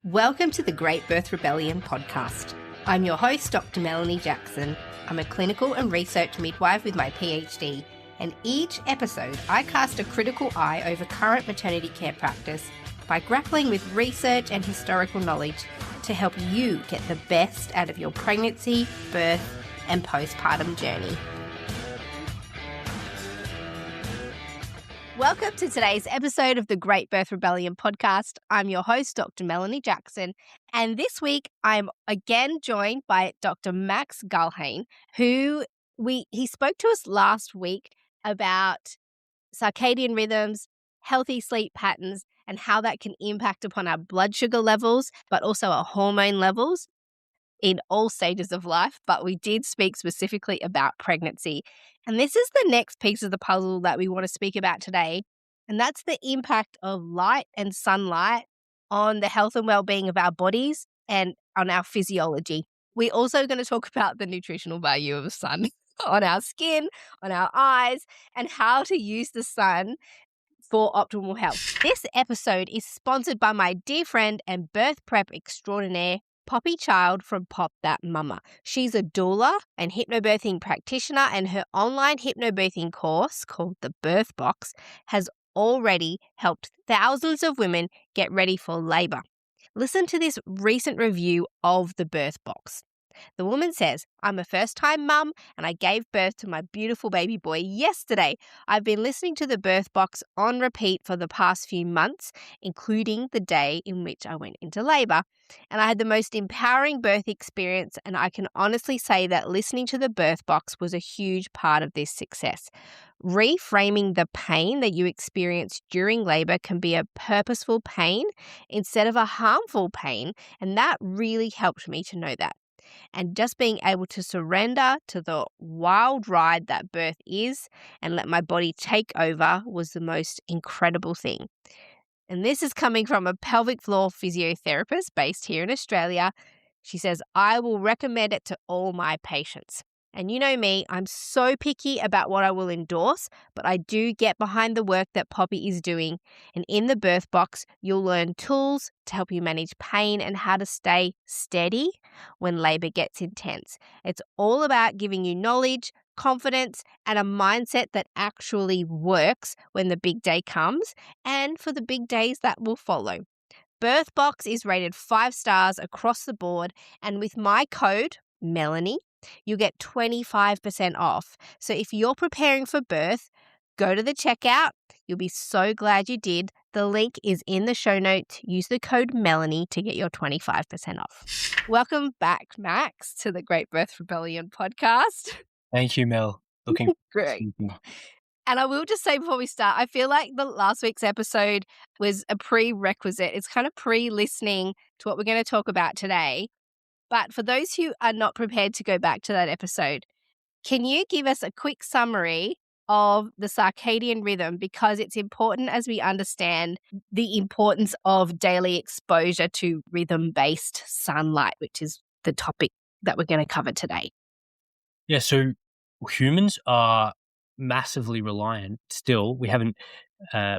Welcome to the Great Birth Rebellion podcast. I'm your host, Dr. Melanie Jackson. I'm a clinical and research midwife with my PhD, and each episode I cast a critical eye over current maternity care practice by grappling with research and historical knowledge to help you get the best out of your pregnancy, birth, and postpartum journey. Welcome to today's episode of the Great Birth Rebellion podcast. I'm your host, Dr. Melanie Jackson, and this week I'm again joined by Dr. Max Gullhane, who he spoke to us last week about circadian rhythms, healthy sleep patterns, and how that can impact upon our blood sugar levels, but also our hormone levels in all stages of life. But we did speak specifically about pregnancy. And this is the next piece of the puzzle that we want to speak about today. And that's the impact of light and sunlight on the health and well-being of our bodies and on our physiology. We're also going to talk about the nutritional value of the sun on our skin, on our eyes, and how to use the sun for optimal health. This episode is sponsored by my dear friend and birth prep extraordinaire, Poppy Child from Pop That Mama. She's a doula and hypnobirthing practitioner, and her online hypnobirthing course called The Birth Box has already helped thousands of women get ready for labour. Listen to this recent review of The Birth Box. The woman says, "I'm a first-time mum and I gave birth to my beautiful baby boy yesterday. I've been listening to The Birth Box on repeat for the past few months, including the day in which I went into labour. And I had the most empowering birth experience, and I can honestly say that listening to The Birth Box was a huge part of this success. Reframing the pain that you experience during labour can be a purposeful pain instead of a harmful pain, and that really helped me to know that. And just being able to surrender to the wild ride that birth is and let my body take over was the most incredible thing." And this is coming from a pelvic floor physiotherapist based here in Australia. She says, "I will recommend it to all my patients." And you know me, I'm so picky about what I will endorse, but I do get behind the work that Poppy is doing. And in the Birth Box, you'll learn tools to help you manage pain and how to stay steady when labour gets intense. It's all about giving you knowledge, confidence, and a mindset that actually works when the big day comes and for the big days that will follow. Birth Box is rated 5 stars across the board, and with my code, Melanie, you get 25% off. So if you're preparing for birth, go to the checkout. You'll be so glad you did. The link is in the show notes. Use the code Melanie to get your 25% off. Welcome back, Max, to the Great Birth Rebellion podcast. Thank you, Mel. Looking Great. And I will just say before we start, I feel like the last week's episode was a prerequisite. It's kind of pre-listening to what we're going to talk about today. But for those who are not prepared to go back to that episode, can you give us a quick summary of the circadian rhythm? Because it's important as we understand the importance of daily exposure to rhythm-based sunlight, which is the topic that we're going to cover today. Yeah, so humans are massively reliant still. We haven't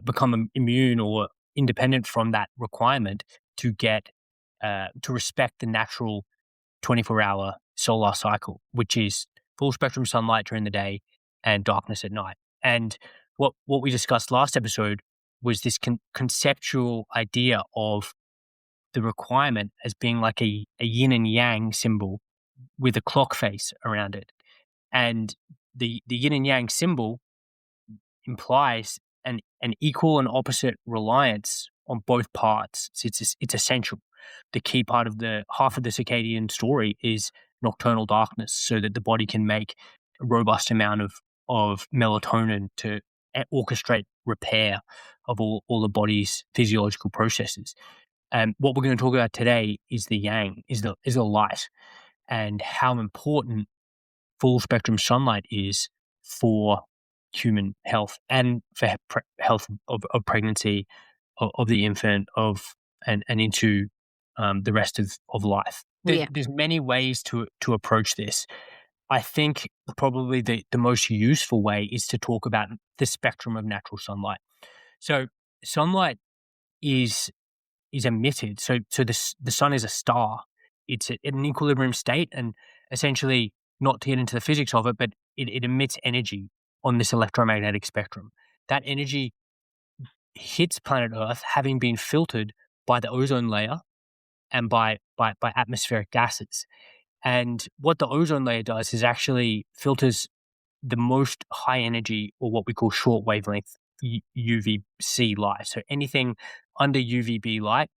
become immune or independent from that requirement to get to respect the natural 24-hour solar cycle, which is full spectrum sunlight during the day and darkness at night. And what we discussed last episode was this conceptual idea of the requirement as being like a yin and yang symbol with a clock face around it. And the yin and yang symbol implies an equal and opposite reliance on both parts. So it's essential. The key part of the half of the circadian story is nocturnal darkness, so that the body can make a robust amount of melatonin to orchestrate repair of all the body's physiological processes. And what we're going to talk about today is the yang, is the light, and how important full spectrum sunlight is for human health and for health of pregnancy, of the infant, and into the rest of life. There's many ways to approach this. I think probably the most useful way is to talk about the spectrum of natural sunlight. So sunlight is is emitted. So the sun is a star. It's in an equilibrium state, and essentially, not to get into the physics of it, but it emits energy on this electromagnetic spectrum. That energy hits planet Earth, having been filtered by the ozone layer and by atmospheric gases. And what the ozone layer does is actually filters the most high energy, or what we call short wavelength UVC light. So anything under UVB light,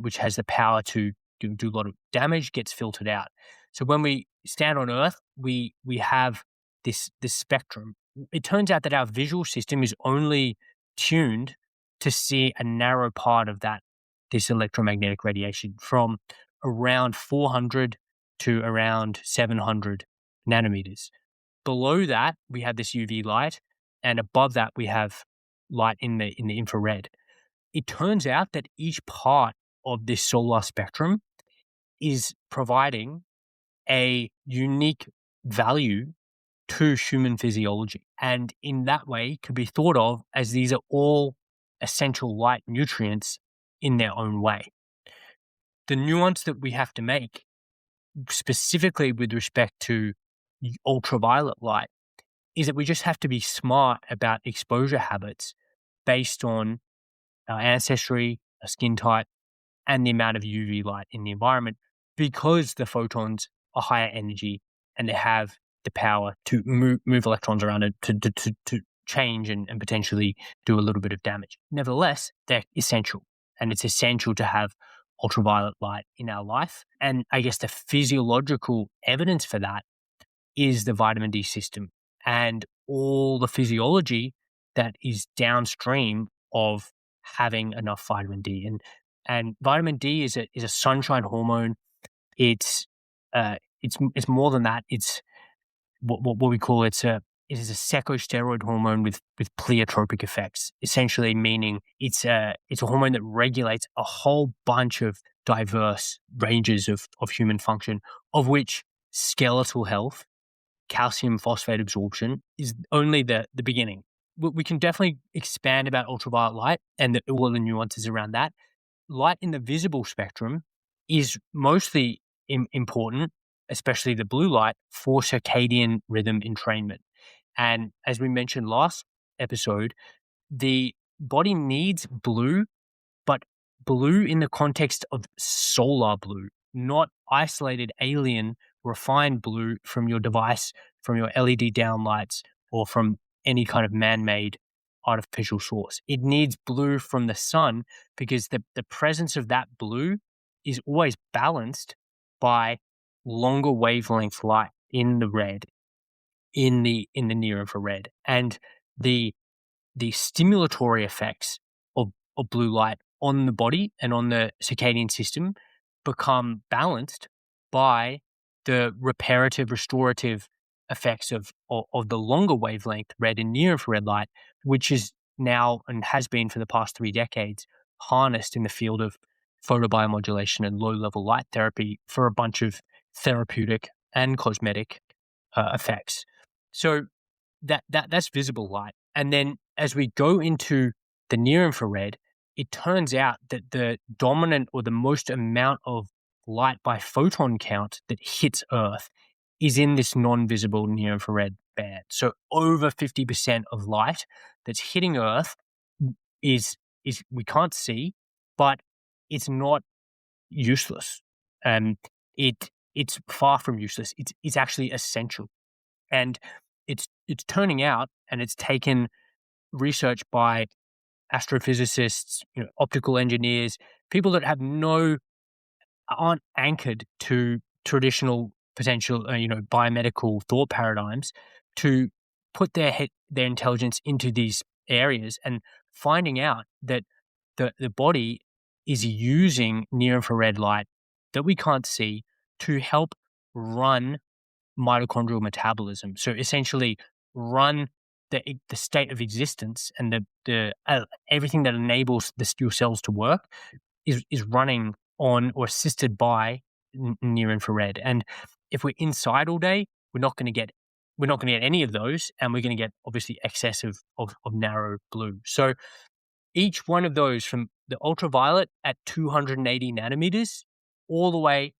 which has the power to do a lot of damage, gets filtered out. So when we stand on Earth, we have this spectrum. It turns out that our visual system is only tuned to see a narrow part of this electromagnetic radiation, from around 400 to around 700 nanometers. Below that, we have this UV light, and above that, we have light in the infrared. It turns out that each part of this solar spectrum is providing a unique value to human physiology, and in that way could be thought of as these are all essential light nutrients in their own way. The nuance that we have to make, specifically with respect to ultraviolet light, is that we just have to be smart about exposure habits based on our ancestry, our skin type, and the amount of UV light in the environment, because the photons are higher energy and they have the power to move electrons around it to change and potentially do a little bit of damage. Nevertheless, they're essential, and it's essential to have ultraviolet light in our life. And I guess the physiological evidence for that is the vitamin D system and all the physiology that is downstream of having enough vitamin D. And vitamin D is a sunshine hormone. It's more than that. It's what we call it is a secosteroid hormone with pleiotropic effects. Essentially, meaning it's a hormone that regulates a whole bunch of diverse ranges of human function, of which skeletal health, calcium phosphate absorption is only the beginning. We can definitely expand about ultraviolet light and all the nuances around that. Light in the visible spectrum is mostly important, especially the blue light, for circadian rhythm entrainment. And as we mentioned last episode, the body needs blue, but blue in the context of solar blue, not isolated alien refined blue from your device, from your LED downlights, or from any kind of man-made artificial source. It needs blue from the sun, because the presence of that blue is always balanced by longer wavelength light in the red, in the near infrared, and the stimulatory effects of blue light on the body and on the circadian system become balanced by the reparative, restorative effects of the longer wavelength red and near infrared light, which is now and has been for the past 3 decades harnessed in the field of photobiomodulation and low-level light therapy for a bunch of therapeutic and cosmetic effects. So that's visible light. And then as we go into the near infrared, it turns out that the dominant or the most amount of light by photon count that hits Earth is in this non-visible near infrared band. So over 50% of light that's hitting Earth is we can't see, but it's not useless. It's far from useless. It's actually essential. And it's turning out, and it's taken research by astrophysicists, optical engineers, people that aren't anchored to traditional potential, biomedical thought paradigms, to put their intelligence into these areas and finding out that the body is using near infrared light that we can't see to help run mitochondrial metabolism. So essentially run the state of existence, and the everything that enables your cells to work is running on or assisted by near infrared. And if we're inside all day, we're not going to get any of those, and we're going to get obviously excess of narrow blue. So each one of those, from the ultraviolet at 280 nanometers all the way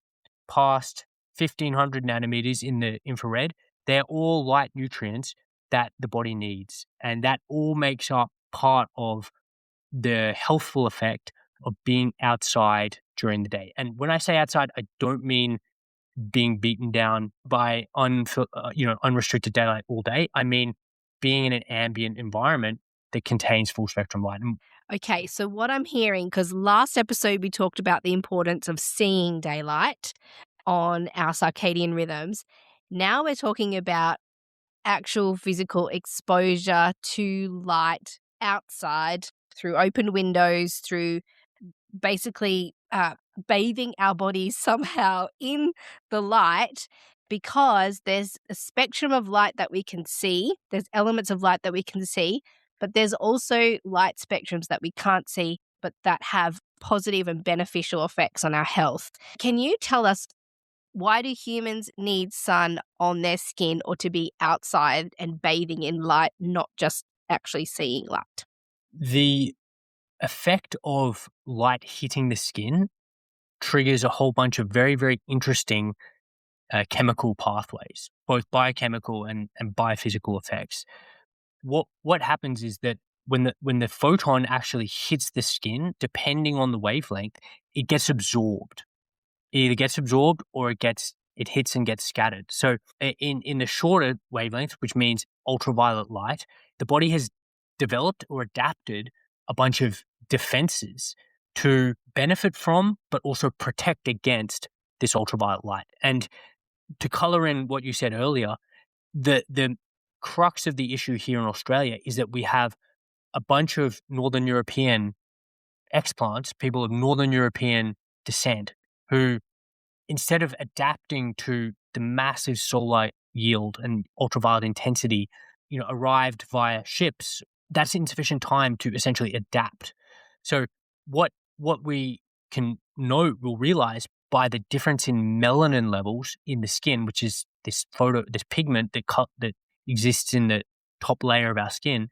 past 1500 nanometers in the infrared, they're all light nutrients that the body needs. And that all makes up part of the healthful effect of being outside during the day. And when I say outside, I don't mean being beaten down by unrestricted daylight all day. I mean being in an ambient environment that contains full spectrum light. Okay, so what I'm hearing, because last episode we talked about the importance of seeing daylight on our circadian rhythms. Now we're talking about actual physical exposure to light outside through open windows, through basically bathing our bodies somehow in the light, because there's a spectrum of light that we can see. There's elements of light that we can see, but there's also light spectrums that we can't see, but that have positive and beneficial effects on our health. Can you tell us, why do humans need sun on their skin, or to be outside and bathing in light, not just actually seeing light? The effect of light hitting the skin triggers a whole bunch of very, very interesting chemical pathways, both biochemical and biophysical effects. What happens is that when the photon actually hits the skin, depending on the wavelength, it gets absorbed. It either gets absorbed or it hits and gets scattered. So in the shorter wavelength, which means ultraviolet light, the body has developed or adapted a bunch of defenses to benefit from, but also protect against this ultraviolet light. And to color in what you said earlier, the crux of the issue here in Australia is that we have a bunch of Northern European explants, people of Northern European descent, who, instead of adapting to the massive solar yield and ultraviolet intensity, arrived via ships, that's insufficient time to essentially adapt. So what we will realize by the difference in melanin levels in the skin, which is this pigment that exists in the top layer of our skin,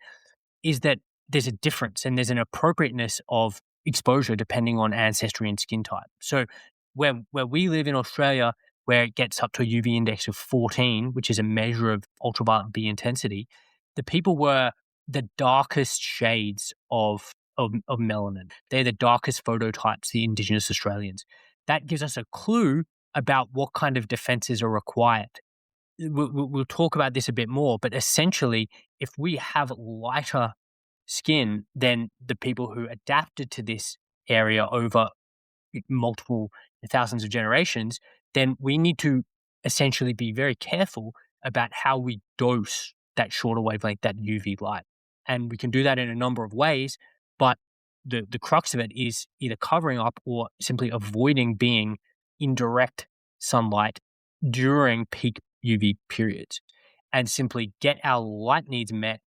is that there's a difference and there's an appropriateness of exposure depending on ancestry and skin type. So where we live in Australia, where it gets up to a UV index of 14, which is a measure of ultraviolet B intensity, the people were the darkest shades of melanin. They're the darkest phototypes, the Indigenous Australians. That gives us a clue about what kind of defenses are required. We'll talk about this a bit more, but essentially, if we have lighter skin than the people who adapted to this area over multiple thousands of generations, then we need to essentially be very careful about how we dose that shorter wavelength, that UV light. And we can do that in a number of ways, but the crux of it is either covering up or simply avoiding being in direct sunlight during peak UV periods, and simply get our light needs met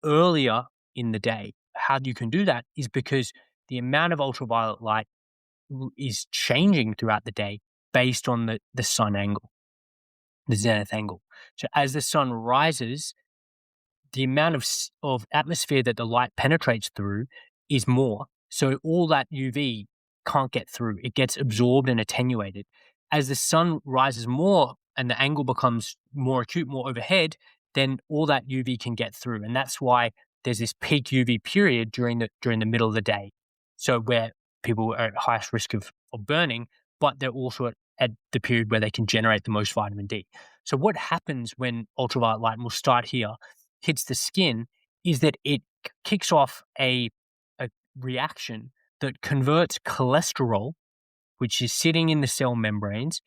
earlier in the day. How you can do that is because the amount of ultraviolet light is changing throughout the day based on the sun angle, the zenith angle. So as the sun rises, the amount of atmosphere that the light penetrates through is more. So all that UV can't get through. It gets absorbed and attenuated. As the sun rises more and the angle becomes more acute, more overhead, then all that UV can get through. And that's why there's this peak UV period during the middle of the day. So where people are at highest risk of burning, but they're also at the period where they can generate the most vitamin D. So what happens when ultraviolet light, and we'll start here, hits the skin, is that it kicks off a reaction that converts cholesterol, which is sitting in the cell membranes,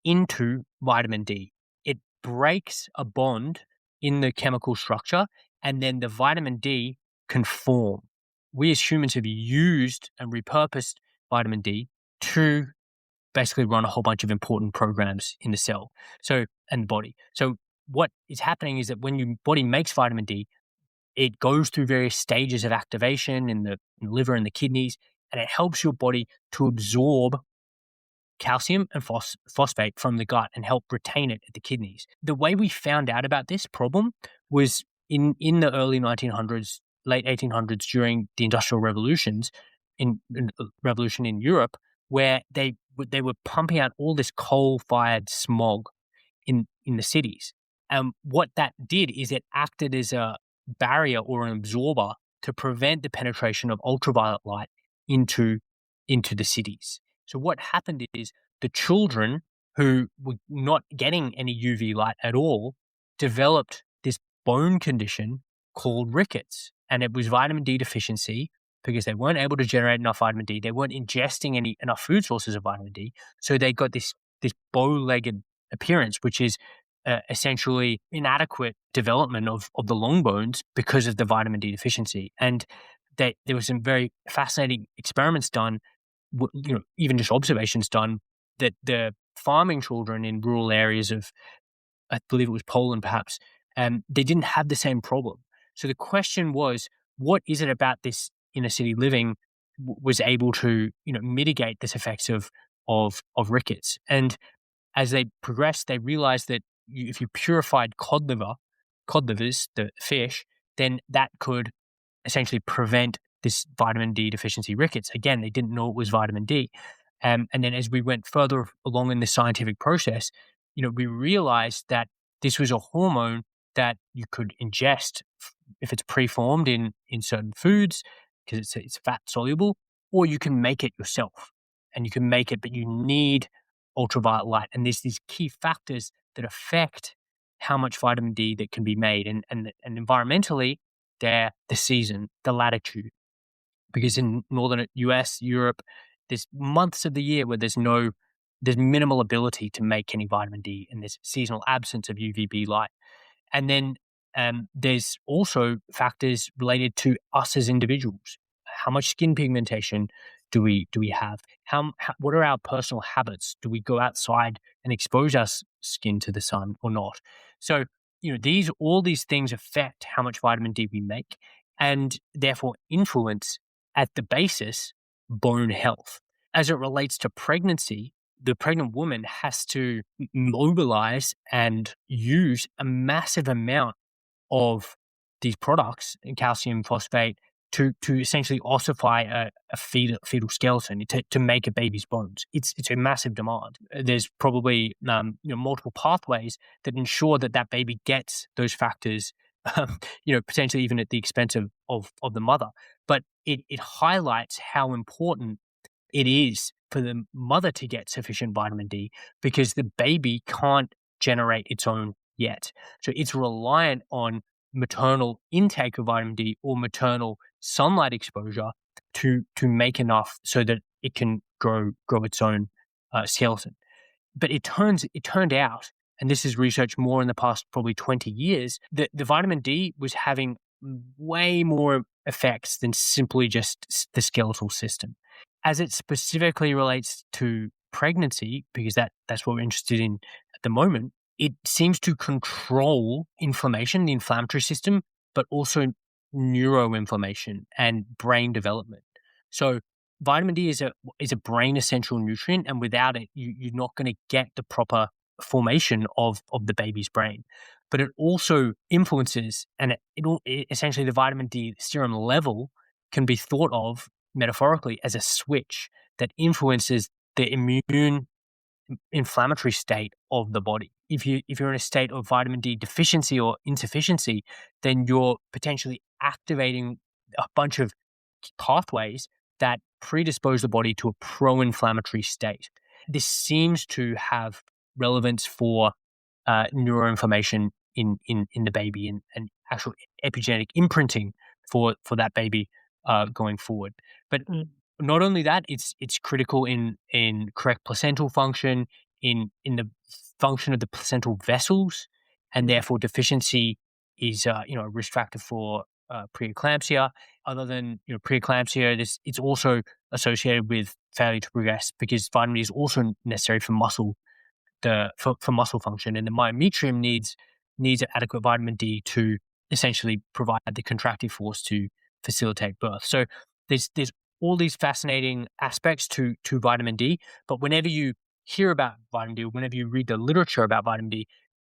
into vitamin D. It breaks a bond in the chemical structure, and then the vitamin D can form. We as humans have used and repurposed vitamin D to basically run a whole bunch of important programs in the cell and the body. So what is happening is that when your body makes vitamin D, it goes through various stages of activation in the liver and the kidneys, and it helps your body to absorb calcium and phosphate from the gut and help retain it at the kidneys. The way we found out about this problem was in the early 1900s, late 1800s during the Industrial Revolution in Europe, where they were pumping out all this coal-fired smog in the cities. And what that did is it acted as a barrier or an absorber to prevent the penetration of ultraviolet light into the cities. So what happened is the children who were not getting any UV light at all developed this bone condition called rickets. And it was vitamin D deficiency because they weren't able to generate enough vitamin D. They weren't ingesting enough food sources of vitamin D. So they got this bow-legged appearance, which is essentially inadequate development of the long bones because of the vitamin D deficiency. And there were some very fascinating experiments done, even just observations done, that the farming children in rural areas of, I believe it was Poland perhaps, they didn't have the same problem. So the question was, what is it about this inner city living was able to mitigate this effects of rickets? And as they progressed, they realized that if you purified cod livers, the fish, then that could essentially prevent this vitamin D deficiency rickets. Again, they didn't know it was vitamin D. And then as we went further along in the scientific process, we realized that this was a hormone that you could ingest if it's preformed in certain foods because it's fat soluble, or you can make it yourself. And you can make it, but you need ultraviolet light. And there's these key factors that affect how much vitamin D that can be made. And environmentally, they're the season, the latitude. Because in northern US, Europe, there's months of the year where there's minimal ability to make any vitamin D, and there's seasonal absence of UVB light. And then there's also factors related to us as individuals. How much skin pigmentation do we have? What are our personal habits? Do we go outside and expose our skin to the sun or not? So all these things affect how much vitamin D we make, and therefore influence at the basis bone health. As it relates to pregnancy, the pregnant woman has to mobilize and use a massive amount of these products, calcium phosphate, to essentially ossify a fetal skeleton, to make a baby's bones. It's a massive demand. There's probably multiple pathways that ensure that baby gets those factors, potentially even at the expense of the mother. But it highlights how important it is for the mother to get sufficient vitamin D, because the baby can't generate its own yet. So it's reliant on maternal intake of vitamin D or maternal sunlight exposure to make enough so that it can grow its own skeleton. But it turned out, and this is research more in the past probably 20 years, that the vitamin D was having way more effects than simply just the skeletal system. As it specifically relates to pregnancy, because that's what we're interested in at the moment, it seems to control inflammation, the inflammatory system, but also neuroinflammation and brain development. So vitamin D is a brain essential nutrient, and without it, you're not going to get the proper formation of the baby's brain. But it also influences, and it essentially the vitamin D serum level can be thought of metaphorically as a switch that influences the immune inflammatory state of the body. If you're in a state of vitamin D deficiency or insufficiency, then you're potentially activating a bunch of pathways that predispose the body to a pro-inflammatory state. This seems to have relevance for neuroinflammation in the baby and actual epigenetic imprinting for that baby going forward. But not only that, it's critical in correct placental function, in the function of the placental vessels, and therefore deficiency is a risk factor for preeclampsia. Other than preeclampsia, it's also associated with failure to progress, because vitamin D is also necessary for muscle for muscle function, and the myometrium needs adequate vitamin D to essentially provide the contractive force to facilitate birth. So there's all these fascinating aspects to vitamin D, but whenever you hear about vitamin D, whenever you read the literature about vitamin D,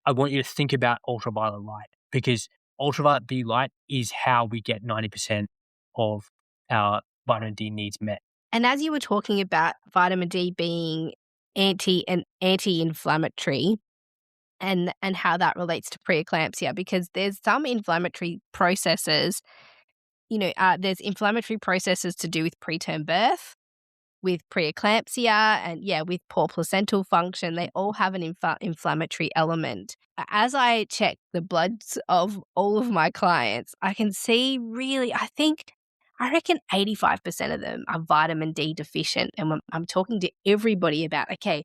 I want you to think about ultraviolet light, because ultraviolet B light is how we get 90% of our vitamin D needs met. And as you were talking about vitamin D being anti-inflammatory and how that relates to preeclampsia, because there's some inflammatory processes, there's inflammatory processes to do with preterm birth, with preeclampsia, and with poor placental function. They all have an inflammatory element. As I check the bloods of all of my clients, I can see really, I reckon 85% of them are vitamin D deficient. And when I'm talking to everybody about, okay,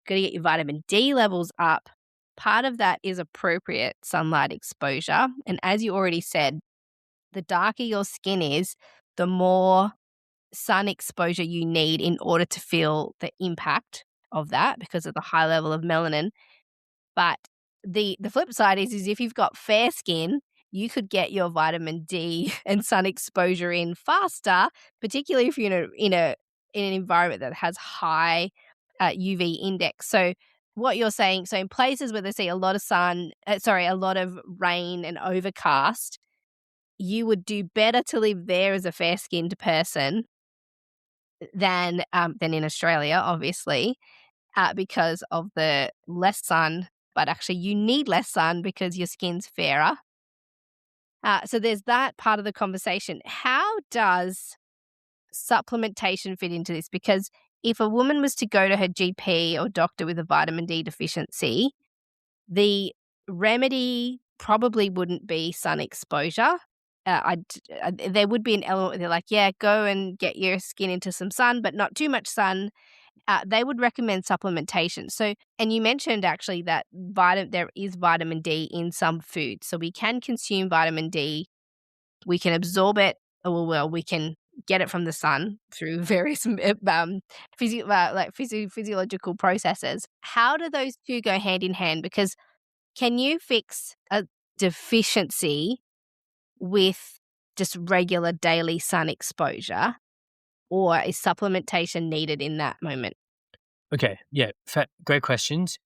got to get your vitamin D levels up. Part of that is appropriate sunlight exposure. And as you already said, the darker your skin is, the more sun exposure you need in order to feel the impact of that because of the high level of melanin. But the flip side is if you've got fair skin, you could get your vitamin D and sun exposure in faster, particularly if you're in an environment that has high UV index. So what you're saying, so in places where they see a lot of a lot of rain and overcast, you would do better to live there as a fair-skinned person than in Australia, obviously, because of the less sun. But actually, you need less sun because your skin's fairer. So there's that part of the conversation. How does supplementation fit into this? Because if a woman was to go to her GP or doctor with a vitamin D deficiency, the remedy probably wouldn't be sun exposure. There would be an element where they're like, yeah, go and get your skin into some sun, but not too much sun. They would recommend supplementation. So, and you mentioned actually that there is vitamin D in some foods. So we can consume vitamin D. We can absorb it, or we can get it from the sun through various physiological processes. How do those two go hand in hand? Because can you fix a deficiency with just regular daily sun exposure, or is supplementation needed in that moment? Okay, yeah, great questions.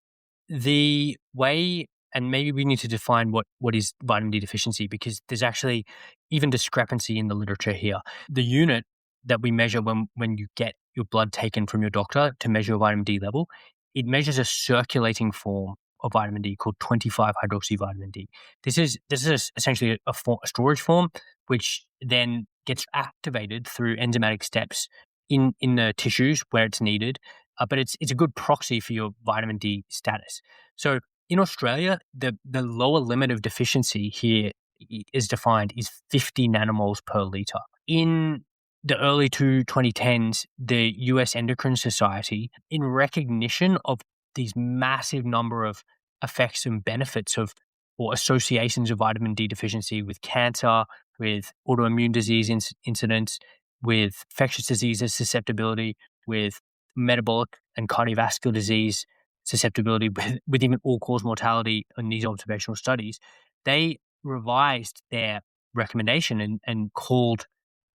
The way, and maybe we need to define what is vitamin D deficiency, because there's actually even discrepancy in the literature here. The unit that we measure when you get your blood taken from your doctor to measure your vitamin D level, it measures a circulating form of vitamin D called 25-hydroxyvitamin D. This is essentially a storage form which then gets activated through enzymatic steps in the tissues where it's needed. But it's a good proxy for your vitamin D status. So in Australia, the lower limit of deficiency here is defined is 50 nanomoles per litre. In the early 2010s, the US Endocrine Society, in recognition of these massive number of effects and benefits of or associations of vitamin D deficiency with cancer, with autoimmune disease incidence, with infectious diseases susceptibility, with metabolic and cardiovascular disease susceptibility, with even all-cause mortality in these observational studies, they revised their recommendation and called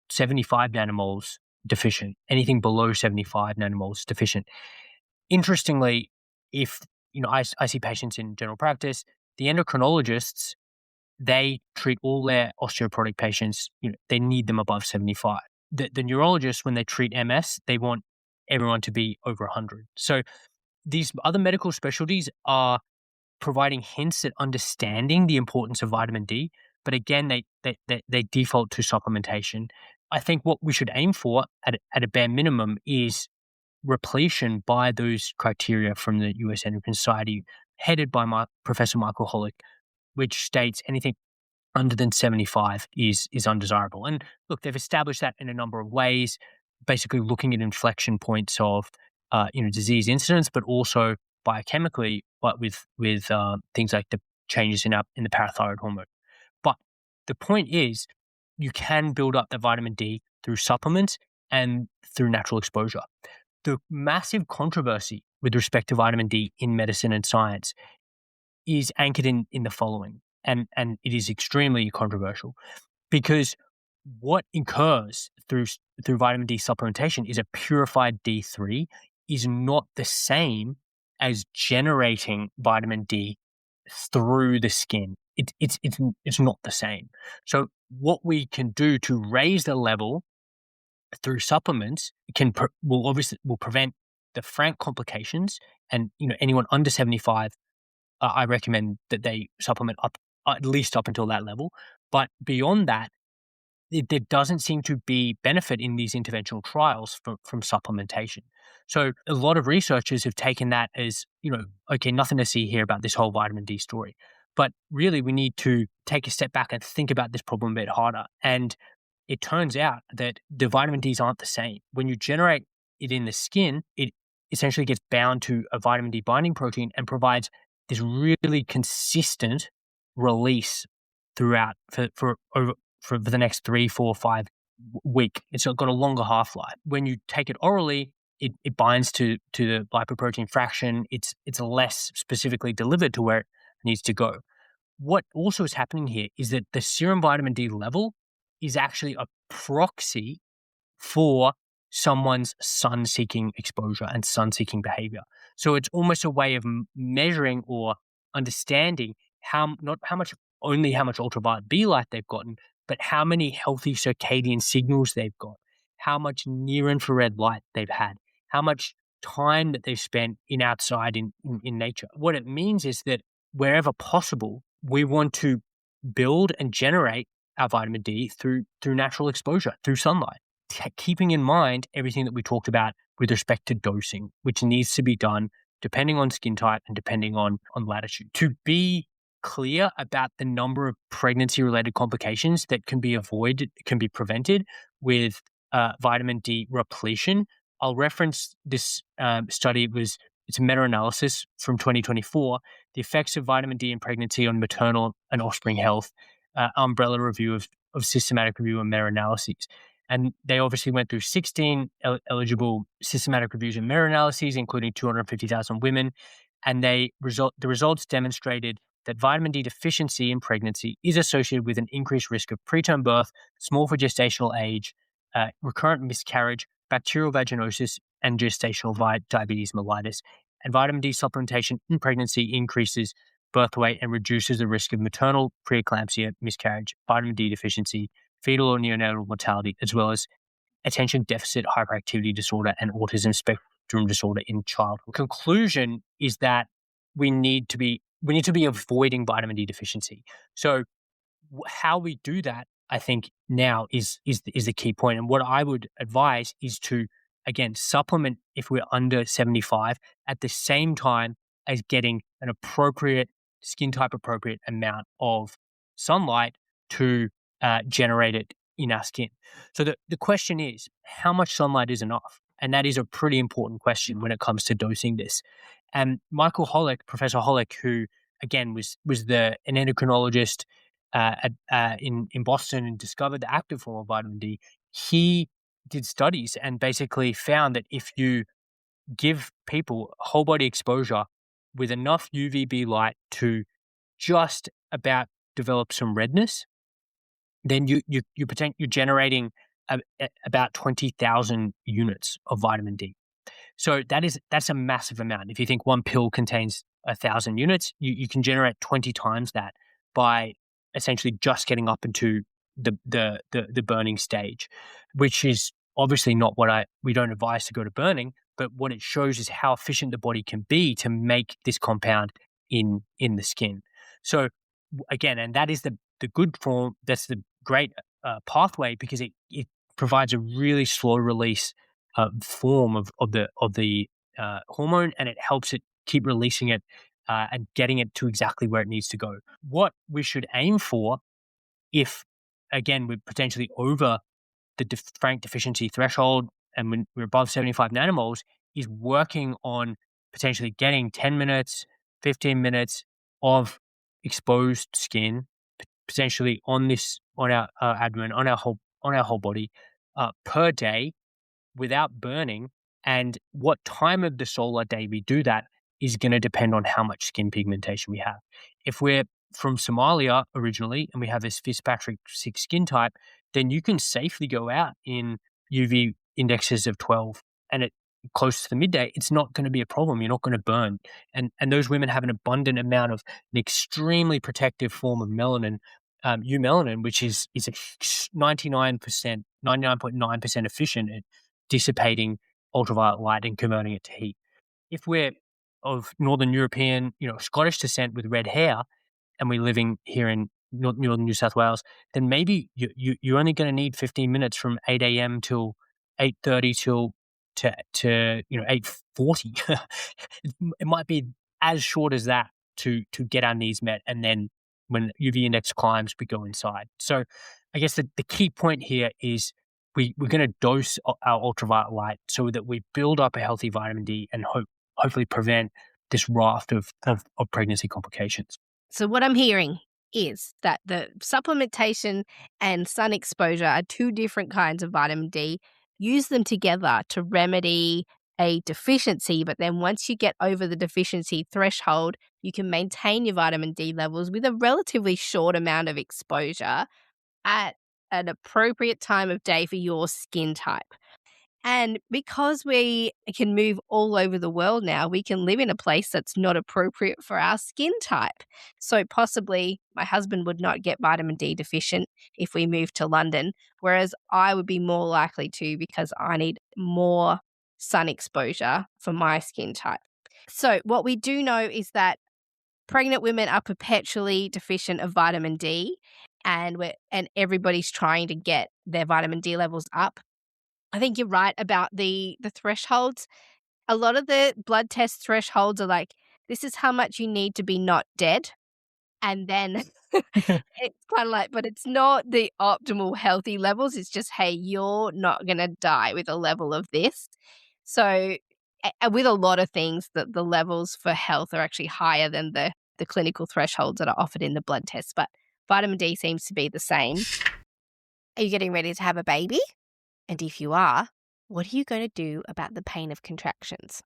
75 nanomoles deficient, anything below 75 nanomoles deficient. Interestingly, if I see patients in general practice, the endocrinologists, they treat all their osteoporotic patients, they need them above 75. The neurologists, when they treat MS, they want everyone to be over 100. So these other medical specialties are providing hints at understanding the importance of vitamin D, but again, they default to supplementation. I think what we should aim for at a bare minimum is repletion by those criteria from the US Endocrine Society, headed by Professor Michael Holick, which states anything under than 75 is undesirable. And look, they've established that in a number of ways, basically looking at inflection points of disease incidence, but also biochemically, but with things like the changes in the parathyroid hormone. But the point is, you can build up the vitamin D through supplements and through natural exposure. The massive controversy with respect to vitamin D in medicine and science is anchored in the following, and it is extremely controversial, because what occurs through vitamin D supplementation is a purified D3 is not the same as generating vitamin D through the skin. it's not the same. So what we can do to raise the level through supplements will prevent the frank complications. And anyone under 75, I recommend that they supplement up at least up until that level. But beyond that, there doesn't seem to be benefit in these interventional trials from supplementation. So a lot of researchers have taken that as, okay, nothing to see here about this whole vitamin D story. But really, we need to take a step back and think about this problem a bit harder. And it turns out that the vitamin Ds aren't the same. When you generate it in the skin, it essentially gets bound to a vitamin D binding protein and provides this really consistent release throughout for the next 3, 4, 5 week. It's got a longer half-life. When you take it orally, it binds to the lipoprotein fraction. It's less specifically delivered to where it needs to go. What also is happening here is that the serum vitamin D level is actually a proxy for someone's sun-seeking exposure and sun-seeking behavior. So it's almost a way of measuring or understanding not how much ultraviolet B light they've gotten, but how many healthy circadian signals they've got, how much near-infrared light they've had, how much time that they've spent outside in nature. What it means is that wherever possible, we want to build and generate our vitamin D through natural exposure, through sunlight, keeping in mind everything that we talked about with respect to dosing, which needs to be done depending on skin type and depending on latitude. To be clear about the number of pregnancy-related complications that can be prevented with vitamin D repletion, I'll reference this study. It's a meta-analysis from 2024, the effects of vitamin D in pregnancy on maternal and offspring health, umbrella review of systematic review and meta-analyses. And they obviously went through 16 eligible systematic reviews and meta-analyses, including 250,000 women. And the results demonstrated that vitamin D deficiency in pregnancy is associated with an increased risk of preterm birth, small for gestational age, recurrent miscarriage, bacterial vaginosis, and gestational diabetes mellitus. And vitamin D supplementation in pregnancy increases birth weight and reduces the risk of maternal preeclampsia, miscarriage, vitamin D deficiency, fetal or neonatal mortality, as well as attention deficit hyperactivity disorder and autism spectrum disorder in childhood. Conclusion is that we need to be avoiding vitamin D deficiency. So how we do that, I think now is the key point. And what I would advise is to, again, supplement if we're under 75 at the same time as getting an appropriate skin type appropriate amount of sunlight to generate it in our skin. So the question is, how much sunlight is enough? And that is a pretty important question when it comes to dosing this. And Michael Holick, Professor Holick, who again was an endocrinologist in Boston and discovered the active form of vitamin D, he did studies and basically found that if you give people whole body exposure with enough UVB light to just about develop some redness, then you're generating about 20,000 units of vitamin D. So that's a massive amount. If you think one pill contains 1,000 units, you can generate 20 times that by essentially just getting up into the burning stage, which is obviously not what we don't advise to go to burning, but what it shows is how efficient the body can be to make this compound in the skin. So again, and that is the good form. That's the great pathway because it provides a really slow release form of the hormone, and it helps it keep releasing it and getting it to exactly where it needs to go. What we should aim for, if again we're potentially over the frank deficiency threshold and when we're above 75 nanomoles, is working on potentially getting 10 minutes, 15 minutes of exposed skin, potentially on our abdomen, on our whole body per day without burning. And what time of the solar day we do that is going to depend on how much skin pigmentation we have. If we're from Somalia originally and we have this Fitzpatrick 6 skin type, then you can safely go out in UV indexes of 12 and close to the midday, it's not going to be a problem. You're not going to burn. And those women have an abundant amount of an extremely protective form of melanin, eumelanin, which is a 99.9% efficient at dissipating ultraviolet light and converting it to heat. If we're of Northern European, Scottish descent with red hair, and we're living here in northern New South Wales, then maybe you're only going to need 15 minutes from 8 a.m. till 8:30 to 8:40. It might be as short as that to get our needs met, and then when UV index climbs, we go inside. So I guess the key point here is we're going to dose our ultraviolet light so that we build up a healthy vitamin D and hopefully prevent this raft of pregnancy complications. So what I'm hearing is that the supplementation and sun exposure are two different kinds of vitamin D. Use them together to remedy a deficiency, but then once you get over the deficiency threshold, you can maintain your vitamin D levels with a relatively short amount of exposure at an appropriate time of day for your skin type. And because we can move all over the world now, we can live in a place that's not appropriate for our skin type. So possibly my husband would not get vitamin D deficient if we moved to London, whereas I would be more likely to because I need more sun exposure for my skin type. So what we do know is that pregnant women are perpetually deficient of vitamin D, and everybody's trying to get their vitamin D levels up. I think you're right about the thresholds. A lot of the blood test thresholds are like, this is how much you need to be not dead. And then it's kind of like, but it's not the optimal healthy levels. It's just, hey, you're not going to die with a level of this. So with a lot of things, the levels for health are actually higher than the clinical thresholds that are offered in the blood tests. But vitamin D seems to be the same. Are you getting ready to have a baby? And if you are, what are you going to do about the pain of contractions?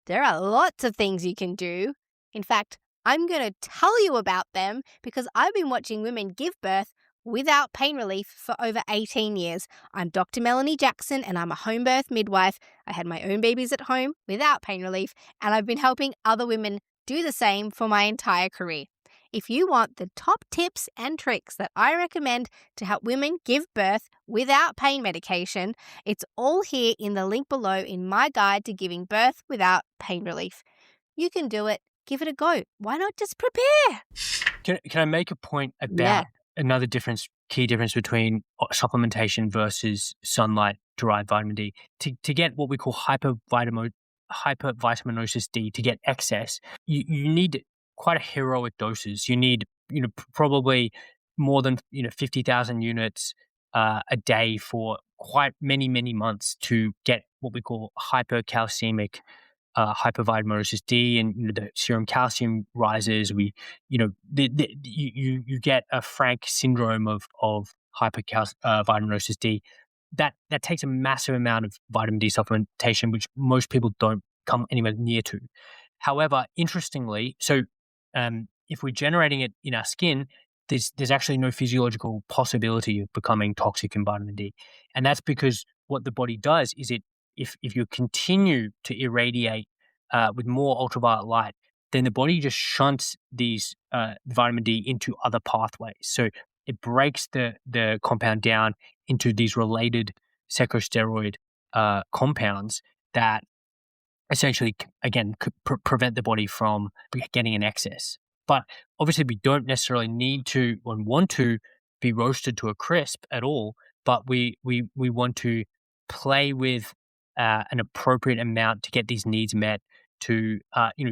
There are lots of things you can do. In fact, I'm going to tell you about them because I've been watching women give birth without pain relief for over 18 years. I'm Dr. Melanie Jackson and I'm a home birth midwife. I had my own babies at home without pain relief, and I've been helping other women do the same for my entire career. If you want the top tips and tricks that I recommend to help women give birth without pain medication, it's all here in the link below in my guide to giving birth without pain relief. You can do it. Give it a go. Why not just prepare? Can I make a point about another key difference between supplementation versus sunlight-derived vitamin D? To get what we call hypervitaminosis D, to get excess, you need quite a heroic doses. You need, probably more than 50,000 units a day for quite many months to get what we call hypercalcemic hypervitaminosis D, and the serum calcium rises. You get a frank syndrome of hypervitaminosis D. That takes a massive amount of vitamin D supplementation, which most people don't come anywhere near to. However, interestingly, if we're generating it in our skin, there's actually no physiological possibility of becoming toxic in vitamin D, and that's because what the body does is if you continue to irradiate with more ultraviolet light, then the body just shunts these vitamin D into other pathways. So it breaks the compound down into these related secosteroid compounds that essentially, again, could prevent the body from getting an excess. But obviously, we don't necessarily need to or want to be roasted to a crisp at all. But we want to play with an appropriate amount to get these needs met, to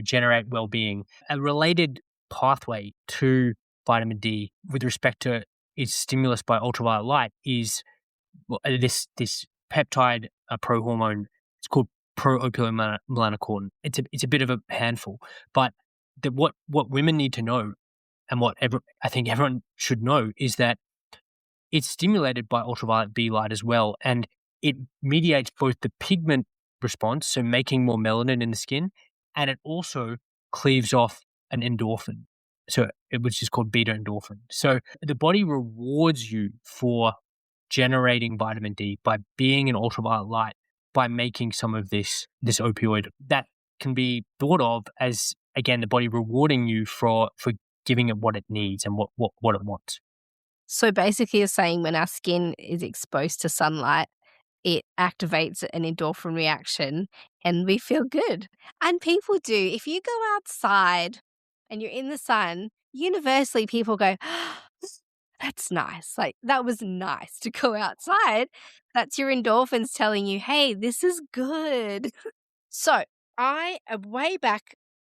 generate well-being. A related pathway to vitamin D with respect to its stimulus by ultraviolet light is this peptide prohormone. It's called pro-melanocortin. It's a bit of a handful, but what women need to know, and what I think everyone should know, is that it's stimulated by ultraviolet B light as well, and it mediates both the pigment response, so making more melanin in the skin, and it also cleaves off an endorphin, which is called beta endorphin. So the body rewards you for generating vitamin D by being in ultraviolet light by making some of this opioid that can be thought of as, again, the body rewarding you for giving it what it needs and what it wants. So basically, you're saying when our skin is exposed to sunlight, it activates an endorphin reaction and we feel good. And people do. If you go outside and you're in the sun, universally people go, that's nice. Like, that was nice to go outside. That's your endorphins telling you, hey, this is good. So, way back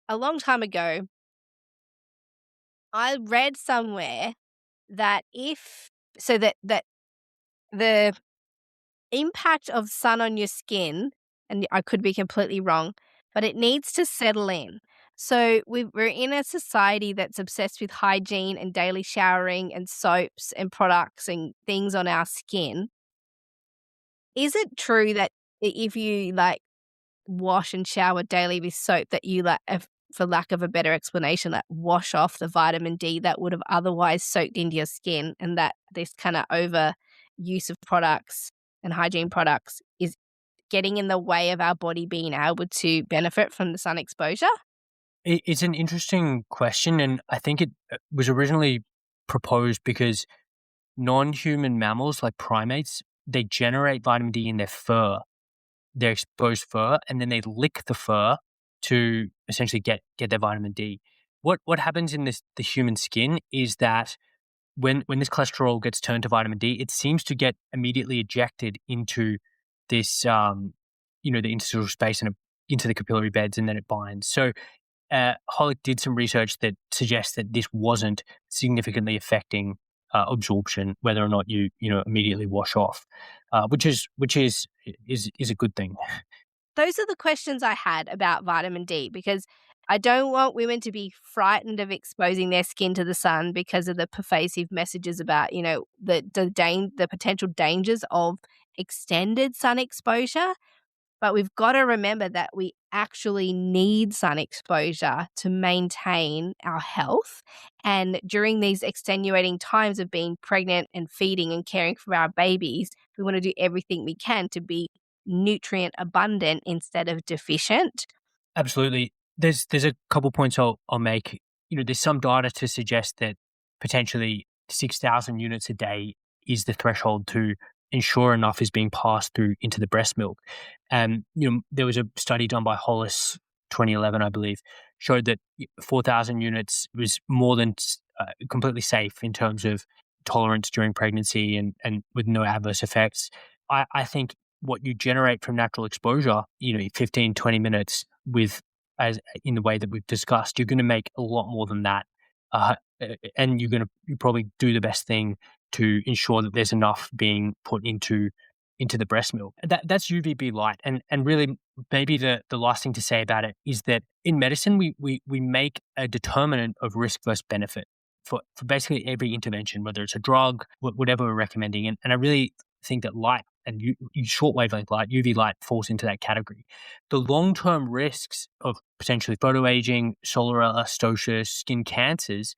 a long time ago, I read somewhere that that the impact of sun on your skin, and I could be completely wrong, but it needs to settle in. So we're in a society that's obsessed with hygiene and daily showering and soaps and products and things on our skin. Is it true that if you like wash and shower daily with soap that you for lack of a better explanation, like wash off the vitamin D that would have otherwise soaked into your skin, and that this kind of over use of products and hygiene products is getting in the way of our body being able to benefit from the sun exposure? It's an interesting question, and I think it was originally proposed because non-human mammals like primates, they generate vitamin D in their fur, their exposed fur, and then they lick the fur to essentially get their vitamin D. What happens in the human skin is that when this cholesterol gets turned to vitamin D, it seems to get immediately ejected into this the interstitial space and into the capillary beds, and then it binds. So Hollick did some research that suggests that this wasn't significantly affecting absorption, whether or not you immediately wash off, which is a good thing. Those are the questions I had about vitamin D because I don't want women to be frightened of exposing their skin to the sun because of the pervasive messages about, the potential dangers of extended sun exposure. But we've got to remember that we actually need sun exposure to maintain our health. And during these extenuating times of being pregnant and feeding and caring for our babies, we want to do everything we can to be nutrient abundant instead of deficient. Absolutely. There's a couple points I'll make. There's some data to suggest that potentially 6,000 units a day is the threshold to ensure enough is being passed through into the breast milk. And there was a study done by Hollis 2011, I believe, showed that 4,000 units was more than completely safe in terms of tolerance during pregnancy and with no adverse effects. I think what you generate from natural exposure, 15, 20 minutes with, as in the way that we've discussed, you're going to make a lot more than that. And you probably do the best thing to ensure that there's enough being put into the breast milk. That's UVB light. And really maybe the last thing to say about it is that in medicine, we make a determinant of risk versus benefit for basically every intervention, whether it's a drug, whatever we're recommending. And I really think that light and short wavelength light, UV light, falls into that category. The long-term risks of potentially photoaging, solar elastosis, skin cancers,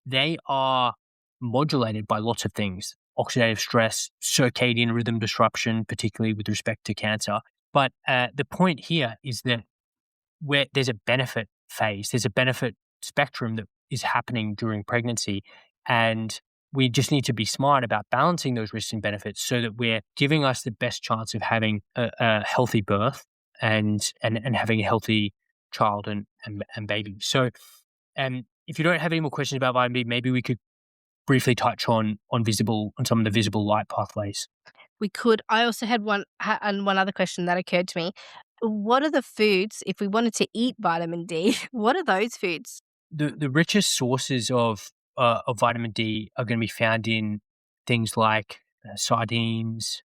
they are modulated by lots of things: oxidative stress, circadian rhythm disruption, particularly with respect to cancer. But the point here is that where there's a benefit phase, there's a benefit spectrum that is happening during pregnancy, and we just need to be smart about balancing those risks and benefits so that we're giving us the best chance of having a healthy birth and having a healthy child and baby. So, if you don't have any more questions about vitamin D, maybe we could briefly touch on some of the visible light pathways. We could. I also had one other question that occurred to me. What are the foods, if we wanted to eat vitamin D, what are those foods? The richest sources of vitamin D are going to be found in things like sardines,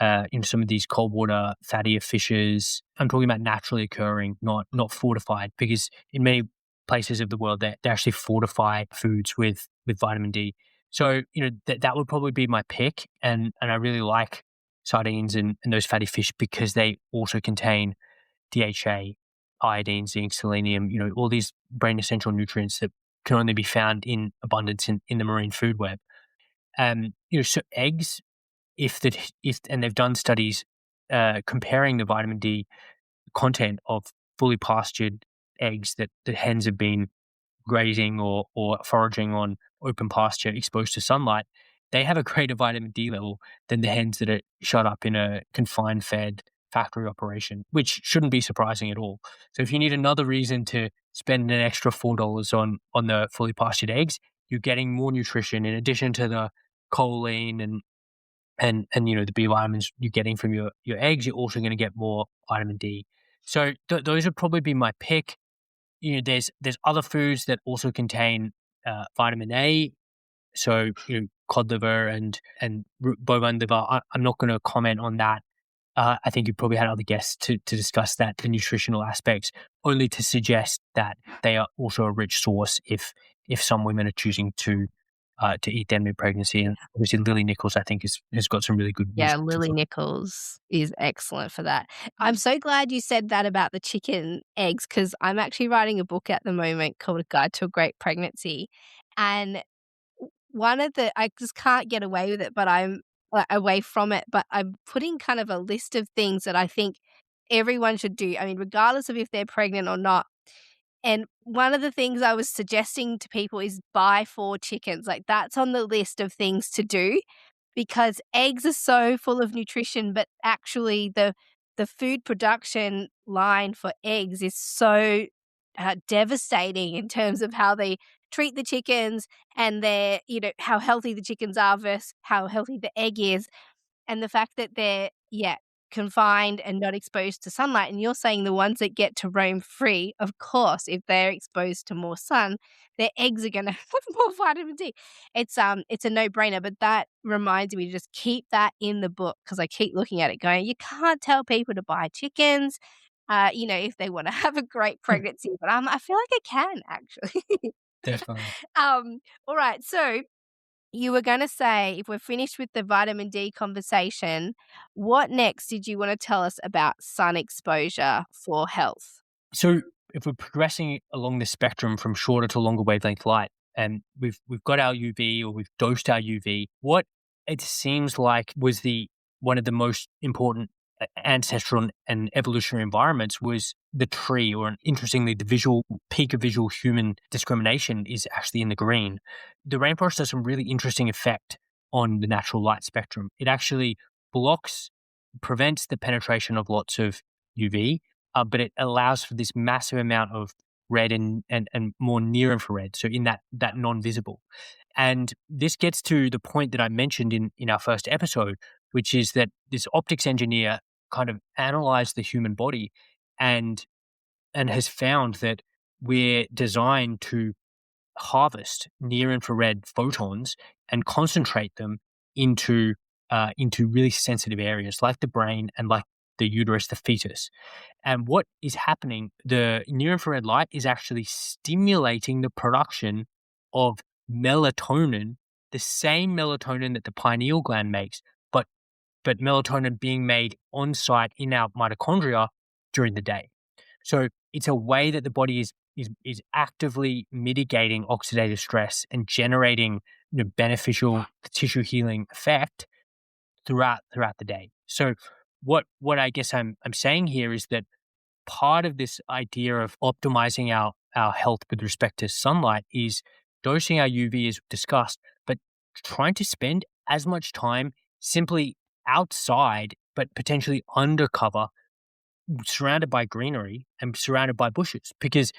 some of these cold water fattier fishes. I'm talking about naturally occurring, not fortified, because in many places of the world they actually fortify foods with vitamin D. So that would probably be my pick, and I really like sardines and those fatty fish because they also contain DHA, iodine, zinc, selenium, all these brain essential nutrients that can only be found in abundance in the marine food web. So eggs, and they've done studies comparing the vitamin D content of fully pastured eggs that the hens have been grazing or foraging on open pasture exposed to sunlight, they have a greater vitamin D level than the hens that are shut up in a confined fed factory operation, which shouldn't be surprising at all. So if you need another reason to spend an extra $4 on the fully pastured eggs, you're getting more nutrition in addition to the choline and the B vitamins you're getting from your eggs. You're also going to get more vitamin D. So those would probably be my pick. There's other foods that also contain vitamin A. So cod liver and bovine liver. I'm not going to comment on that. I think you probably had other guests to discuss that, the nutritional aspects, only to suggest that they are also a rich source if some women are choosing to eat them in pregnancy. And obviously Lily Nichols, I think, has got some really good Yeah, research as Lily well. Nichols is excellent for that. I'm so glad you said that about the chicken eggs because I'm actually writing a book at the moment called A Guide to a Great Pregnancy. And one of the I just can't get away with it, but I'm away from it, but I'm putting kind of a list of things that I think everyone should do. I mean, regardless of if they're pregnant or not. And one of the things I was suggesting to people is buy 4 chickens. Like that's on the list of things to do because eggs are so full of nutrition, but actually the food production line for eggs is so devastating in terms of how they treat the chickens and their, how healthy the chickens are versus how healthy the egg is. And the fact that they're, confined and not exposed to sunlight, and you're saying the ones that get to roam free, of course, if they're exposed to more sun, their eggs are gonna have more vitamin D. It's a no-brainer, but that reminds me to just keep that in the book because I keep looking at it going, "You can't tell people to buy chickens, if they wanna have a great pregnancy," but, I feel like I can actually. Definitely. Alright, so you were gonna say, if we're finished with the vitamin D conversation, what next did you wanna tell us about sun exposure for health? So if we're progressing along the spectrum from shorter to longer wavelength light, and we've got our UV or we've dosed our UV, what it seems like was the one of the most important ancestral and evolutionary environments was the tree, or interestingly, the visual peak of visual human discrimination is actually in the green. The rainforest has some really interesting effect on the natural light spectrum. It actually blocks, prevents the penetration of lots of UV, but it allows for this massive amount of red and more near infrared, so in that non-visible. And this gets to the point that I mentioned in our first episode, which is that this optics engineer kind of analyzed the human body and has found that we're designed to harvest near infrared photons and concentrate them into really sensitive areas like the brain and like the uterus, the fetus. And what is happening, the near infrared light is actually stimulating the production of melatonin, the same melatonin that the pineal gland makes, but melatonin being made on site in our mitochondria during the day. So it's a way that the body is actively mitigating oxidative stress and generating beneficial tissue healing effect throughout the day. So what I guess I'm saying here is that part of this idea of optimizing our health with respect to sunlight is dosing our UV as discussed, but trying to spend as much time simply outside, but potentially undercover, surrounded by greenery and surrounded by bushes. Because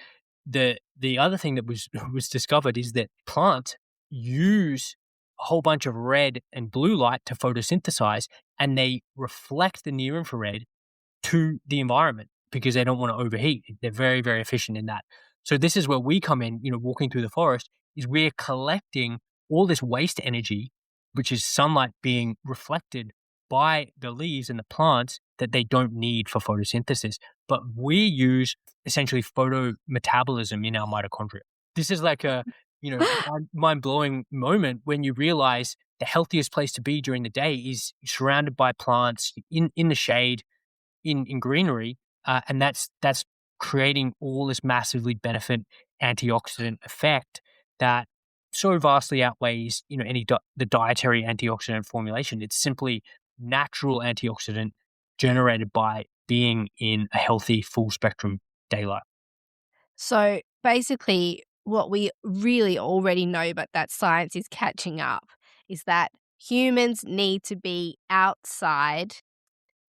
the other thing that was was discovered is that plants use a whole bunch of red and blue light to photosynthesize, and they reflect the near infrared to the environment because they don't want to overheat. They're very, very efficient in that. So this is where we come in, walking through the forest, is we're collecting all this waste energy, which is sunlight being reflected by the leaves and the plants that they don't need for photosynthesis. But we use essentially photometabolism in our mitochondria. This is like a, mind-blowing moment when you realize the healthiest place to be during the day is surrounded by plants in the shade, in greenery, and that's creating all this massively benefit antioxidant effect that so vastly outweighs any the dietary antioxidant formulation. It's simply natural antioxidant generated by being in a healthy full spectrum daylight. So basically, what we really already know, but that science is catching up, is that humans need to be outside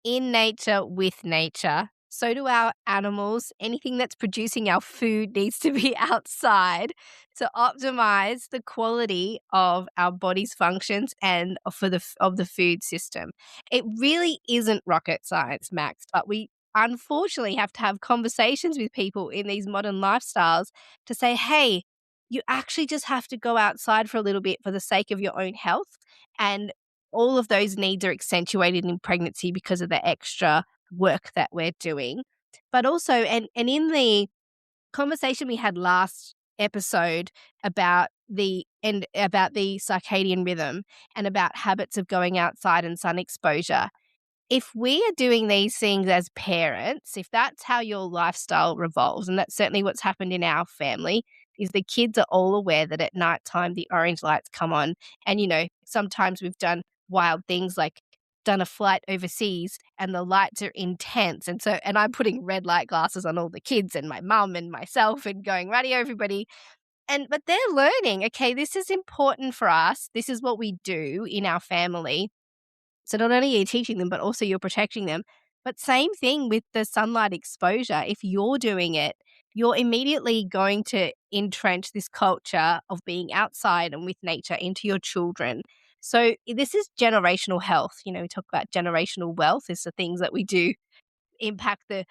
in nature with nature. So do our animals. Anything that's producing our food needs to be outside to optimize the quality of our body's functions and of the food system. It really isn't rocket science, Max, but we unfortunately have to have conversations with people in these modern lifestyles to say, hey, you actually just have to go outside for a little bit for the sake of your own health. And all of those needs are accentuated in pregnancy because of the extra work that we're doing. But also, and in the conversation we had last episode about the circadian rhythm and about habits of going outside and sun exposure, if we are doing these things as parents, if that's how your lifestyle revolves, and that's certainly what's happened in our family, is the kids are all aware that at nighttime the orange lights come on. And, sometimes we've done wild things like done a flight overseas and the lights are intense. And I'm putting red light glasses on all the kids and my mum and myself and going, radio, everybody. But they're learning, okay, this is important for us. This is what we do in our family. So not only are you teaching them, but also you're protecting them. But same thing with the sunlight exposure. If you're doing it, you're immediately going to entrench this culture of being outside and with nature into your children. So this is generational health. We talk about generational wealth. It's the things that we do impact the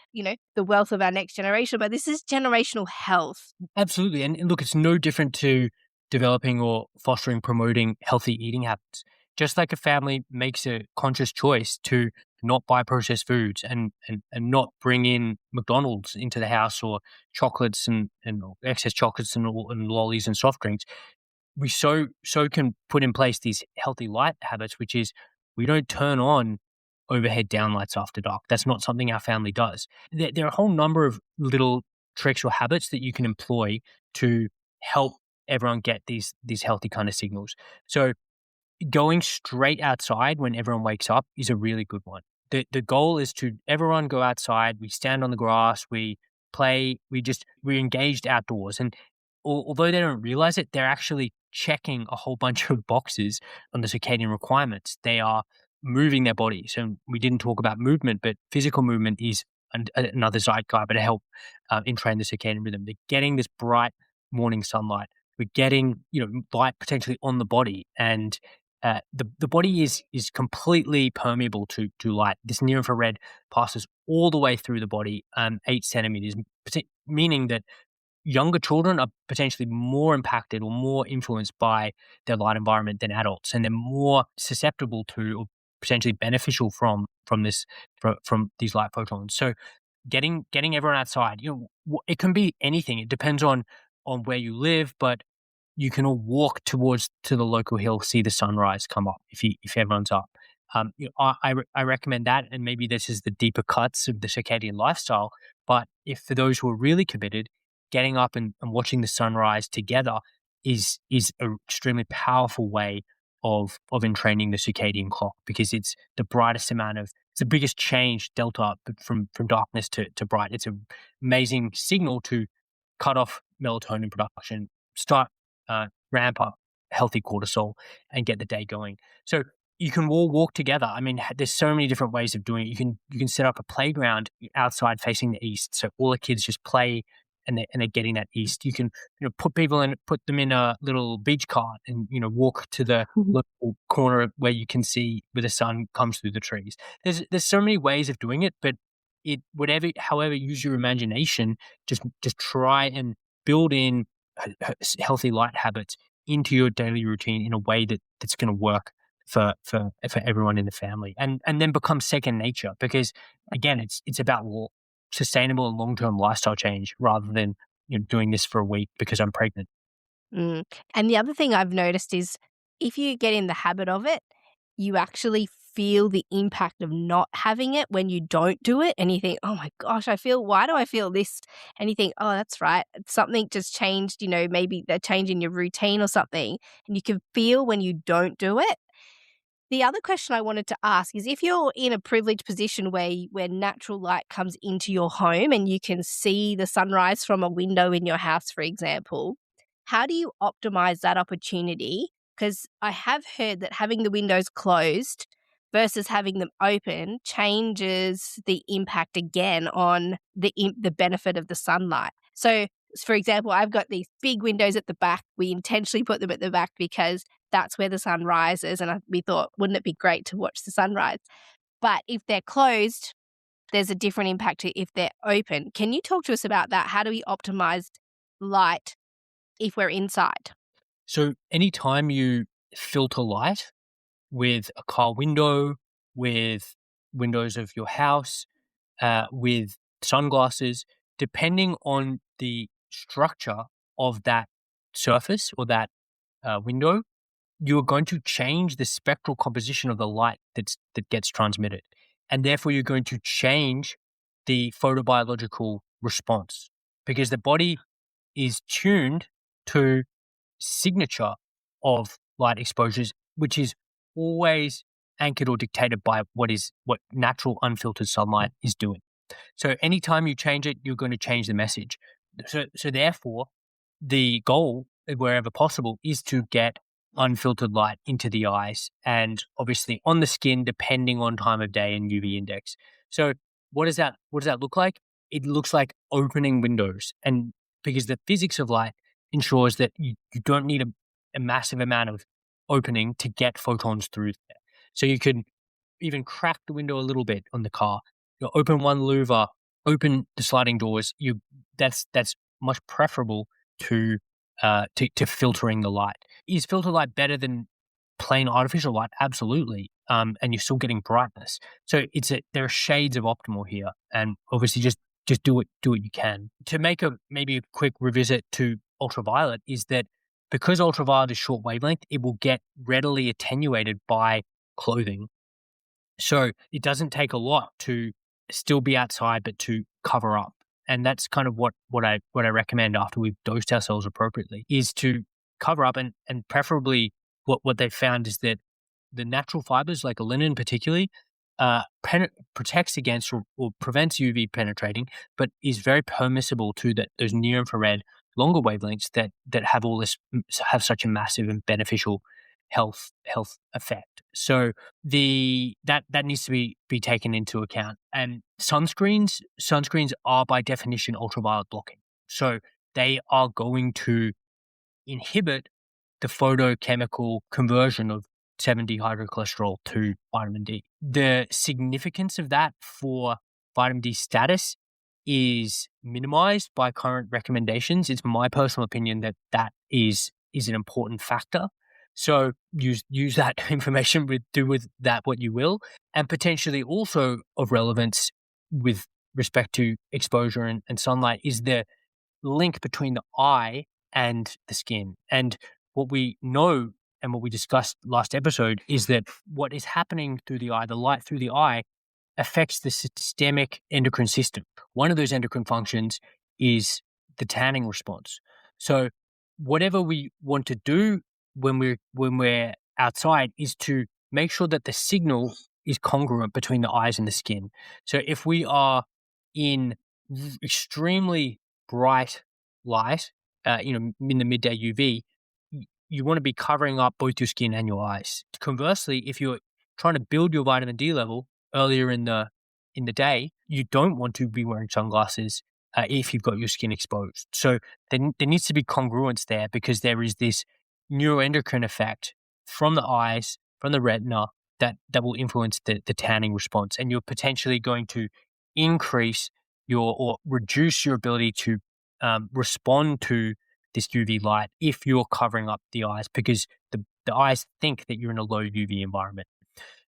wealth of our next generation. But this is generational health. Absolutely. And look, it's no different to developing or fostering, promoting healthy eating habits. Just like a family makes a conscious choice to not buy processed foods and not bring in McDonald's into the house or chocolates and excess chocolates and lollies and soft drinks, we so can put in place these healthy light habits, which is we don't turn on overhead downlights after dark. That's not something our family does. There are a whole number of little tricks or habits that you can employ to help everyone get these healthy kind of signals. So going straight outside when everyone wakes up is a really good one. The goal is to everyone go outside, we stand on the grass, we play, we're engaged outdoors. And although they don't realize it, they're actually checking a whole bunch of boxes on the circadian requirements. They are moving their bodies. And we didn't talk about movement, but physical movement is another zeitgeist, but to help entrain the circadian rhythm. They're getting this bright morning sunlight. We're getting light potentially on the body, and the body is completely permeable to light. This near infrared passes all the way through the body, 8 centimeters, meaning that younger children are potentially more impacted or more influenced by their light environment than adults, and they're more susceptible to or potentially beneficial from these light photons. So, getting everyone outside, it can be anything. It depends on where you live, but you can all walk to the local hill, see the sunrise come up if everyone's up. I recommend that, and maybe this is the deeper cuts of the circadian lifestyle. But if for those who are really committed, getting up and watching the sunrise together is an extremely powerful way of entraining the circadian clock, because it's the brightest it's the biggest change delta from darkness to bright. It's an amazing signal to cut off melatonin production, start ramp up healthy cortisol, and get the day going. So you can all walk together. I mean, there's so many different ways of doing it. You can set up a playground outside facing the east, so all the kids just play and they're getting that east. You can put them in a little beach cart and walk to the little corner where you can see where the sun comes through the trees. There's so many ways of doing it, but however, use your imagination. Just try and build in healthy light habits into your daily routine in a way that's going to work for everyone in the family, and then become second nature, because again, it's about sustainable and long-term lifestyle change rather than doing this for a week because I'm pregnant. Mm. And the other thing I've noticed is if you get in the habit of it, you actually feel the impact of not having it when you don't do it. And you think, oh my gosh, why do I feel this? And you think, oh, that's right. Something just changed, maybe the change in your routine or something. And you can feel when you don't do it. The other question I wanted to ask is if you're in a privileged position where natural light comes into your home and you can see the sunrise from a window in your house, for example, how do you optimize that opportunity? Because I have heard that having the windows closed versus having them open changes the impact again on the benefit of the sunlight. So, for example, I've got these big windows at the back. We intentionally put them at the back because that's where the sun rises. And we thought, wouldn't it be great to watch the sunrise? But if they're closed, there's a different impact to if they're open. Can you talk to us about that? How do we optimize light if we're inside? So anytime you filter light with a car window, with windows of your house, with sunglasses, depending on the structure of that surface or that window, you're going to change the spectral composition of the light that gets transmitted. And therefore, you're going to change the photobiological response because the body is tuned to signature of light exposures, which is always anchored or dictated by what natural unfiltered sunlight is doing. So anytime you change it, you're going to change the message. So therefore, the goal, wherever possible, is to get unfiltered light into the eyes and obviously on the skin, depending on time of day and UV index. So what does that look like? It looks like opening windows, and because the physics of light ensures that you don't need a massive amount of opening to get photons through there. So you can even crack the window a little bit on the car. You open one louver, open the sliding doors. That's much preferable to filtering the light. Is filter light better than plain artificial light? Absolutely. And you're still getting brightness. So there are shades of optimal here, and obviously just do what you can. To make maybe a quick revisit to ultraviolet is that because ultraviolet is short wavelength, it will get readily attenuated by clothing. So it doesn't take a lot to still be outside, but to cover up. And that's kind of what I recommend after we've dosed ourselves appropriately is to cover up and preferably what they've found is that the natural fibers like linen particularly protects against or prevents UV penetrating, but is very permissible to those near infrared longer wavelengths that have such a massive and beneficial health effect. So that needs to be taken into account. And sunscreens are by definition ultraviolet blocking. So they are going to inhibit the photochemical conversion of 7-dehydrocholesterol to vitamin D. The significance of that for vitamin D status is minimized by current recommendations. It's my personal opinion that is an important factor. So use that information do with that what you will, and potentially also of relevance with respect to exposure and sunlight is the link between the eye and the skin. And what we know and what we discussed last episode is that what is happening through the eye, the light through the eye, affects the systemic endocrine system. One of those endocrine functions is the tanning response. So whatever we want to do when we're outside is to make sure that the signal is congruent between the eyes and the skin. So if we are in extremely bright light, in the midday UV, you want to be covering up both your skin and your eyes. Conversely, if you're trying to build your vitamin D level earlier in the day, you don't want to be wearing sunglasses if you've got your skin exposed. So there needs to be congruence there because there is this neuroendocrine effect from the eyes, from the retina, that will influence the tanning response. And you're potentially going to increase or reduce your ability to respond to this UV light if you're covering up the eyes because the eyes think that you're in a low UV environment.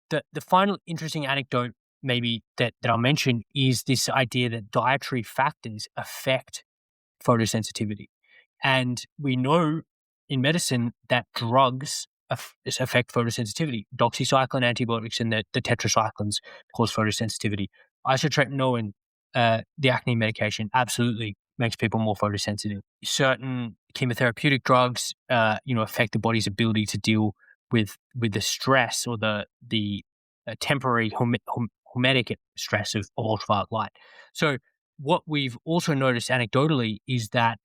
The final interesting anecdote maybe that I'll mention is this idea that dietary factors affect photosensitivity. And we know in medicine that drugs affect photosensitivity. Doxycycline antibiotics and the tetracyclines cause photosensitivity. Isotretinoin, the acne medication, absolutely makes people more photosensitive. Certain chemotherapeutic drugs, affect the body's ability to deal with the stress or the temporary hormetic stress of ultraviolet light. So what we've also noticed anecdotally is that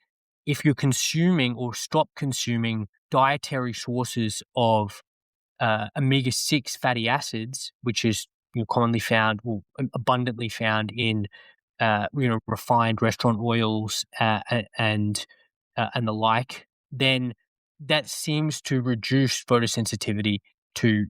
if you're consuming or stop consuming dietary sources of omega-6 fatty acids, which is commonly found, well, abundantly found in refined restaurant oils and the like, then that seems to reduce photosensitivity to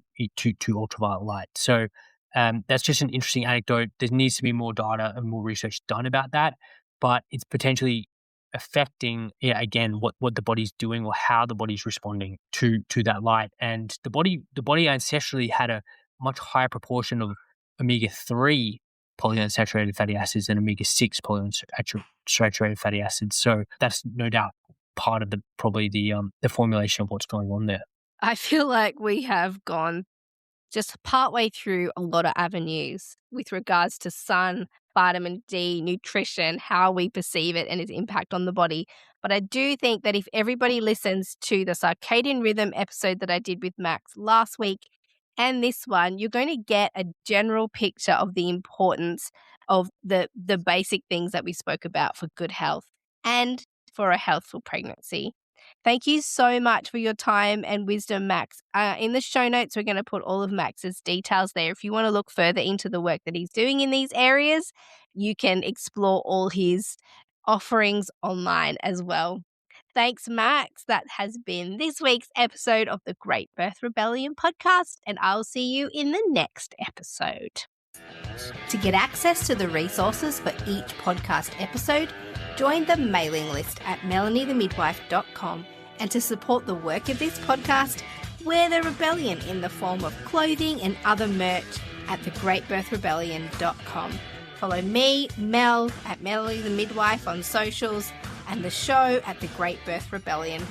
ultraviolet light. So that's just an interesting anecdote. There needs to be more data and more research done about that, but it's potentially affecting, again, what the body's doing or how the body's responding to that light. And the body ancestrally had a much higher proportion of omega-3 polyunsaturated fatty acids and omega-6 polyunsaturated fatty acids. So that's no doubt part of the formulation of what's going on there. I feel like we have gone just partway through a lot of avenues with regards to sun, vitamin D, nutrition, how we perceive it and its impact on the body. But I do think that if everybody listens to the circadian rhythm episode that I did with Max last week and this one, you're going to get a general picture of the importance of the basic things that we spoke about for good health and for a healthful pregnancy. Thank you so much for your time and wisdom, Max. In the show notes, we're going to put all of Max's details there. If you want to look further into the work that he's doing in these areas, you can explore all his offerings online as well. Thanks, Max. That has been this week's episode of the Great Birth Rebellion podcast, and I'll see you in the next episode. To get access to the resources for each podcast episode, join the mailing list at melaniethemidwife.com, and to support the work of this podcast, wear the rebellion in the form of clothing and other merch at thegreatbirthrebellion.com. Follow me, Mel, at Melanie the Midwife on socials, and the show at The Great Birth Rebellion.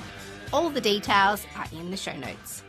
All the details are in the show notes.